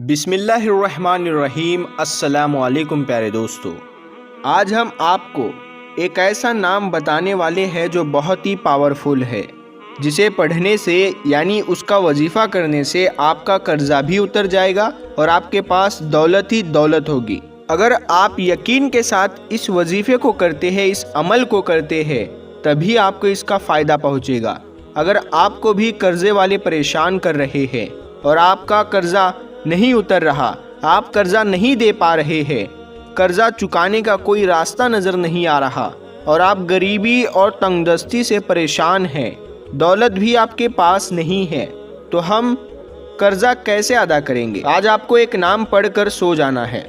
بسم اللہ الرحمن الرحیم۔ السلام علیکم پیارے دوستو، آج ہم آپ کو ایک ایسا نام بتانے والے ہیں جو بہت ہی پاورفل ہے، جسے پڑھنے سے یعنی اس کا وظیفہ کرنے سے آپ کا قرضہ بھی اتر جائے گا اور آپ کے پاس دولت ہی دولت ہوگی۔ اگر آپ یقین کے ساتھ اس وظیفے کو کرتے ہیں، اس عمل کو کرتے ہیں، تبھی آپ کو اس کا فائدہ پہنچے گا۔ اگر آپ کو بھی قرضے والے پریشان کر رہے ہیں اور آپ کا قرضہ نہیں اتر رہا، آپ قرضہ نہیں دے پا رہے ہیں، قرضہ چکانے کا کوئی راستہ نظر نہیں آ رہا اور آپ غریبی اور تنگ دستی سے پریشان ہیں، دولت بھی آپ کے پاس نہیں ہے، تو ہم قرضہ کیسے ادا کریں گے؟ آج آپ کو ایک نام پڑھ کر سو جانا ہے،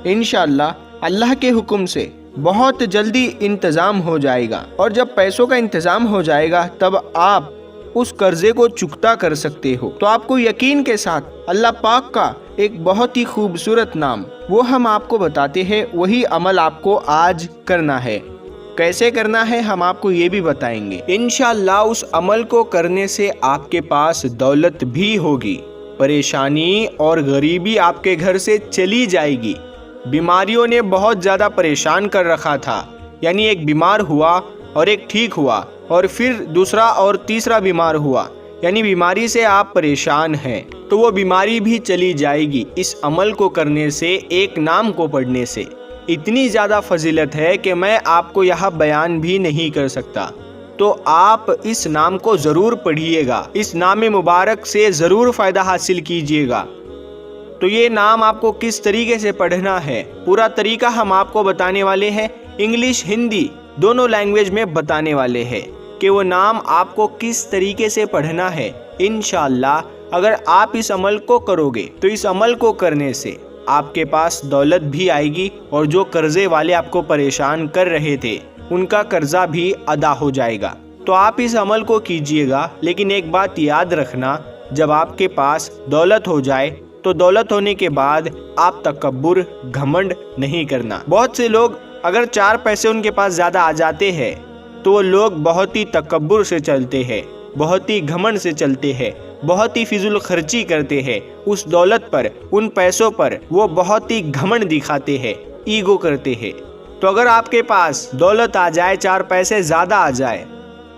انشاءاللہ اللہ کے حکم سے بہت جلدی انتظام ہو جائے گا، اور جب پیسوں کا انتظام ہو جائے گا تب آپ اس قرضے کو چکتا کر سکتے ہو۔ تو آپ کو یقین کے ساتھ اللہ پاک کا ایک بہت ہی خوبصورت نام وہ ہم آپ کو بتاتے ہیں، وہی عمل آپ کو آج کرنا ہے۔ کیسے کرنا ہے ہم آپ کو یہ بھی بتائیں گے۔ انشاءاللہ اس عمل کو کرنے سے آپ کے پاس دولت بھی ہوگی، پریشانی اور غریبی آپ کے گھر سے چلی جائے گی۔ بیماریوں نے بہت زیادہ پریشان کر رکھا تھا، یعنی ایک بیمار ہوا اور ایک ٹھیک ہوا اور پھر دوسرا اور تیسرا بیمار ہوا، یعنی بیماری سے آپ پریشان ہیں، تو وہ بیماری بھی چلی جائے گی اس عمل کو کرنے سے، ایک نام کو پڑھنے سے۔ اتنی زیادہ فضیلت ہے کہ میں آپ کو یہاں بیان بھی نہیں کر سکتا، تو آپ اس نام کو ضرور پڑھیے گا، اس نام مبارک سے ضرور فائدہ حاصل کیجیے گا۔ تو یہ نام آپ کو کس طریقے سے پڑھنا ہے، پورا طریقہ ہم آپ کو بتانے والے ہیں، انگلش ہندی دونوں لینگویج میں بتانے والے ہیں کہ وہ نام آپ کو کس طریقے سے پڑھنا ہے۔ انشاءاللہ اگر آپ اس عمل کو کرو گے تو اس عمل کو کرنے سے آپ کے پاس دولت بھی آئے گی، اور جو قرضے والے آپ کو پریشان کر رہے تھے ان کا قرضہ بھی ادا ہو جائے گا۔ تو آپ اس عمل کو کیجئے گا، لیکن ایک بات یاد رکھنا، جب آپ کے پاس دولت ہو جائے تو دولت ہونے کے بعد آپ تکبر گھمنڈ نہیں کرنا۔ بہت سے لوگ اگر 4 پیسے ان کے پاس زیادہ آ جاتے ہیں تو وہ لوگ بہت ہی تکبر سے چلتے ہیں، بہت ہی گھمنڈ سے چلتے ہیں، بہت ہی فضول خرچی کرتے ہیں اس دولت پر، ان پیسوں پر وہ بہت ہی گھمنڈ دکھاتے ہیں، ایگو کرتے ہیں۔ تو اگر آپ کے پاس دولت آ جائے، 4 پیسے زیادہ آ جائے،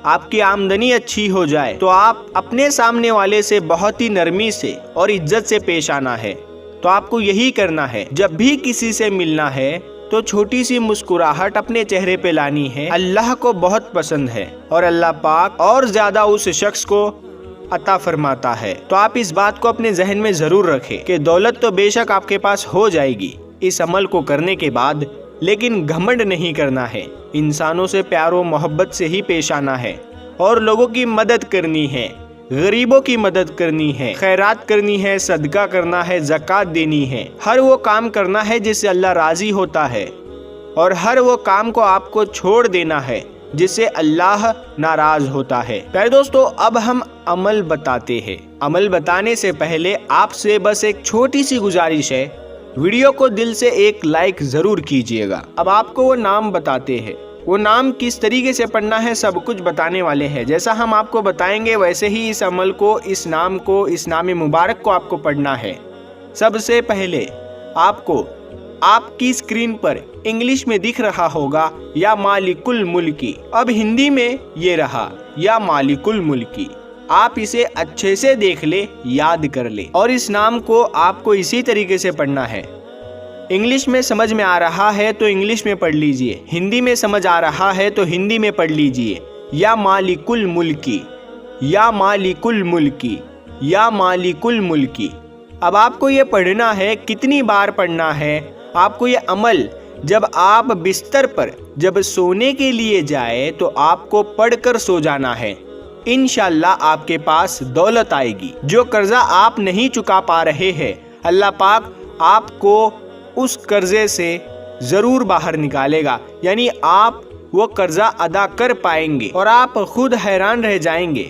آپ کی آمدنی اچھی ہو جائے، تو آپ اپنے سامنے والے سے بہت ہی نرمی سے اور عزت سے پیش آنا ہے۔ تو آپ کو یہی کرنا ہے، جب بھی کسی سے ملنا ہے تو چھوٹی سی مسکراہٹ اپنے چہرے پہ لانی ہے۔ اللہ کو بہت پسند ہے اور اللہ پاک اور زیادہ اس شخص کو عطا فرماتا ہے۔ تو آپ اس بات کو اپنے ذہن میں ضرور رکھیں کہ دولت تو بے شک آپ کے پاس ہو جائے گی اس عمل کو کرنے کے بعد، لیکن گھمنڈ نہیں کرنا ہے، انسانوں سے پیار و محبت سے ہی پیش آنا ہے، اور لوگوں کی مدد کرنی ہے، غریبوں کی مدد کرنی ہے، خیرات کرنی ہے، صدقہ کرنا ہے، زکوٰۃ دینی ہے، ہر وہ کام کرنا ہے جس سے اللہ راضی ہوتا ہے، اور ہر وہ کام کو آپ کو چھوڑ دینا ہے جس سے اللہ ناراض ہوتا ہے۔ پیارے دوستو، اب ہم عمل بتاتے ہیں۔ عمل بتانے سے پہلے آپ سے بس ایک چھوٹی سی گزارش ہے، ویڈیو کو دل سے ایک لائک ضرور کیجئے گا۔ اب آپ کو وہ نام بتاتے ہیں، وہ نام کس طریقے سے پڑھنا ہے سب کچھ بتانے والے ہیں۔ جیسا ہم آپ کو بتائیں گے ویسے ہی اس عمل کو، اس نام کو، اس نام مبارک کو آپ کو پڑھنا ہے۔ سب سے پہلے آپ کو آپ کی اسکرین پر انگلش میں دکھ رہا ہوگا یا مالک الملکی، اب ہندی میں یہ رہا یا مالک الملکی۔ آپ اسے اچھے سے دیکھ لے، یاد کر لے، اور اس نام کو آپ کو اسی طریقے سے پڑھنا ہے۔ انگلش میں سمجھ میں آ رہا ہے تو انگلش میں پڑھ لیجئے، ہندی میں سمجھ آ رہا ہے تو ہندی میں پڑھ لیجئے۔ یا مالک الملکی، یا مالک الملکی، یا مالک الملکی۔ اب آپ کو یہ پڑھنا ہے، کتنی بار پڑھنا ہے؟ آپ کو یہ عمل جب آپ بستر پر جب سونے کے لیے جائے تو آپ کو پڑھ کر سو جانا ہے۔ انشاءاللہ آپ کے پاس دولت آئے گی۔ جو قرضہ آپ نہیں چکا پا رہے ہیں، اللہ پاک آپ کو اس قرضے سے ضرور باہر نکالے گا، یعنی آپ وہ قرضہ ادا کر پائیں گے اور آپ خود حیران رہ جائیں گے۔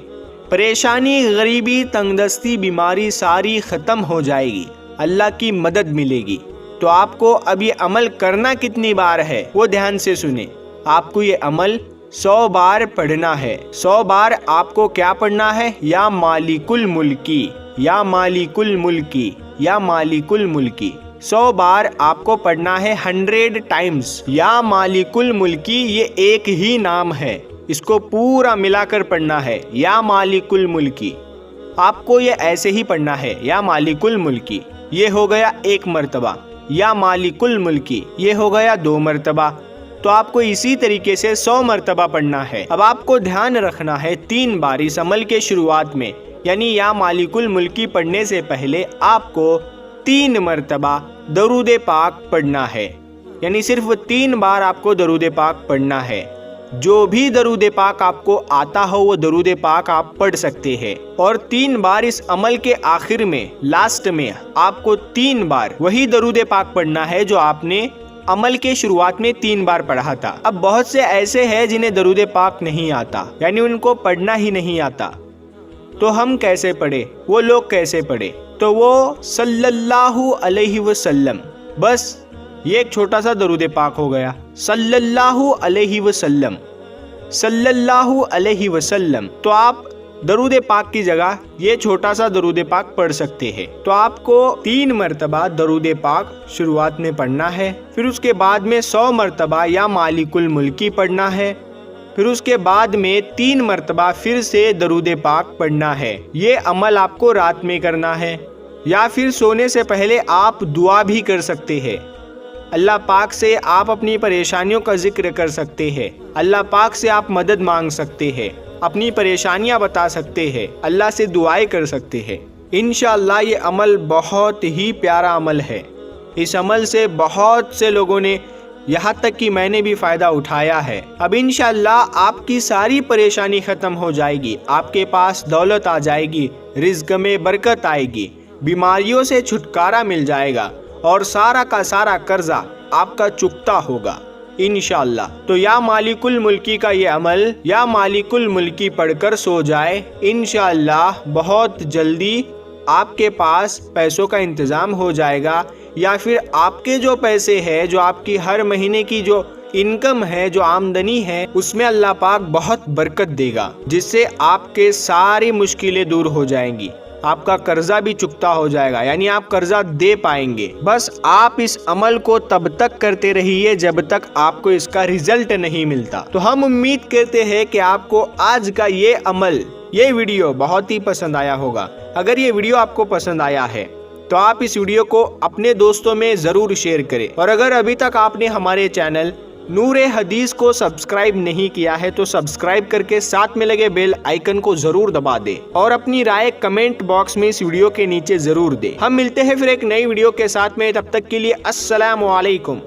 پریشانی، غریبی، تنگ دستی، بیماری ساری ختم ہو جائے گی، اللہ کی مدد ملے گی۔ تو آپ کو اب یہ عمل کرنا کتنی بار ہے وہ دھیان سے سنیں۔ آپ کو یہ عمل 100 بار پڑھنا ہے۔ 100 بار آپ کو کیا پڑھنا ہے؟ یا مالک الملکی، یا مالک الملکی، یا مالک الملکی۔ 100 بار آپ کو پڑھنا ہے 100 ٹائمز۔ یا مالک الملکی یہ ایک ہی نام ہے، اس کو پورا ملا کر پڑھنا ہے، یا مالک الملکی۔ آپ کو یہ ایسے ہی پڑھنا ہے، یا مالک الملکی، یہ ہو گیا 1 مرتبہ۔ یا مالک الملکی یہ ہو گیا 2 مرتبہ۔ تو آپ کو اسی طریقے سے 100 مرتبہ پڑھنا ہے۔ اب آپ کو دھیان رکھنا ہے 3 بار اس عمل کے شروعات میں، یعنی یا مالک الملکی پڑھنے سے پہلے آپ کو 3 مرتبہ درود پاک پڑھنا ہے، یعنی صرف 3 بار آپ کو درود پاک پڑھنا ہے۔ جو بھی درود پاک آپ کو آتا ہو وہ درود پاک آپ پڑھ سکتے ہیں، اور 3 بار اس عمل کے آخر میں، لاسٹ میں آپ کو 3 بار وہی درود پاک پڑھنا ہے جو آپ نے عمل کے شروعات میں 3 بار پڑھا تھا۔ اب بہت سے ایسے ہیں جنہیں درود پاک نہیں آتا، یعنی ان کو پڑھنا ہی نہیں آتا، تو ہم کیسے پڑھے؟ وہ لوگ کیسے پڑھے؟ تو وہ صلی اللہ علیہ وسلم، بس یہ ایک چھوٹا سا درود پاک ہو گیا، صلی اللہ علیہ وسلم، صلی اللہ علیہ وسلم۔ تو آپ درود پاک کی جگہ یہ چھوٹا سا درود پاک پڑھ سکتے ہیں۔ تو آپ کو 3 مرتبہ درود پاک شروعات میں پڑھنا ہے، پھر اس کے بعد میں 100 مرتبہ یا مالک الملکی پڑھنا ہے، پھر اس کے بعد میں 3 مرتبہ پھر سے درود پاک پڑھنا ہے۔ یہ عمل آپ کو رات میں کرنا ہے، یا پھر سونے سے پہلے آپ دعا بھی کر سکتے ہیں۔ اللہ پاک سے آپ اپنی پریشانیوں کا ذکر کر سکتے ہیں، اللہ پاک سے آپ مدد مانگ سکتے ہیں، اپنی پریشانیاں بتا سکتے ہیں، اللہ سے دعائیں کر سکتے ہیں۔ انشاءاللہ یہ عمل بہت ہی پیارا عمل ہے۔ اس عمل سے بہت سے لوگوں نے، یہاں تک کہ میں نے بھی فائدہ اٹھایا ہے۔ اب انشاءاللہ آپ کی ساری پریشانی ختم ہو جائے گی، آپ کے پاس دولت آ جائے گی، رزق میں برکت آئے گی، بیماریوں سے چھٹکارا مل جائے گا، اور سارا کا سارا قرضہ آپ کا چکتا ہوگا انشاءاللہ۔ تو یا مالک الملکی کا یہ عمل، یا مالک الملکی پڑھ کر سو جائے، انشاءاللہ بہت جلدی آپ کے پاس پیسوں کا انتظام ہو جائے گا، یا پھر آپ کے جو پیسے ہیں، جو آپ کی ہر مہینے کی جو انکم ہے، جو آمدنی ہے، اس میں اللہ پاک بہت برکت دے گا، جس سے آپ کے ساری مشکلیں دور ہو جائیں گی، آپ کا قرضہ بھی چکتا ہو جائے گا، یعنی آپ قرضہ دے پائیں گے۔ بس آپ اس عمل کو تب تک کرتے رہیے جب تک آپ کو اس کا رزلٹ نہیں ملتا۔ تو ہم امید کرتے ہیں کہ آپ کو آج کا یہ عمل، یہ ویڈیو بہت ہی پسند آیا ہوگا۔ اگر یہ ویڈیو آپ کو پسند آیا ہے تو آپ اس ویڈیو کو اپنے دوستوں میں ضرور شیئر کریں، اور اگر ابھی تک آپ نے ہمارے چینل نور حدیث کو سبسکرائب نہیں کیا ہے تو سبسکرائب کر کے ساتھ میں لگے بیل آئیکن کو ضرور دبا دے، اور اپنی رائے کمنٹ باکس میں اس ویڈیو کے نیچے ضرور دے۔ ہم ملتے ہیں پھر ایک نئی ویڈیو کے ساتھ میں، تب تک کے لیے السلام علیکم۔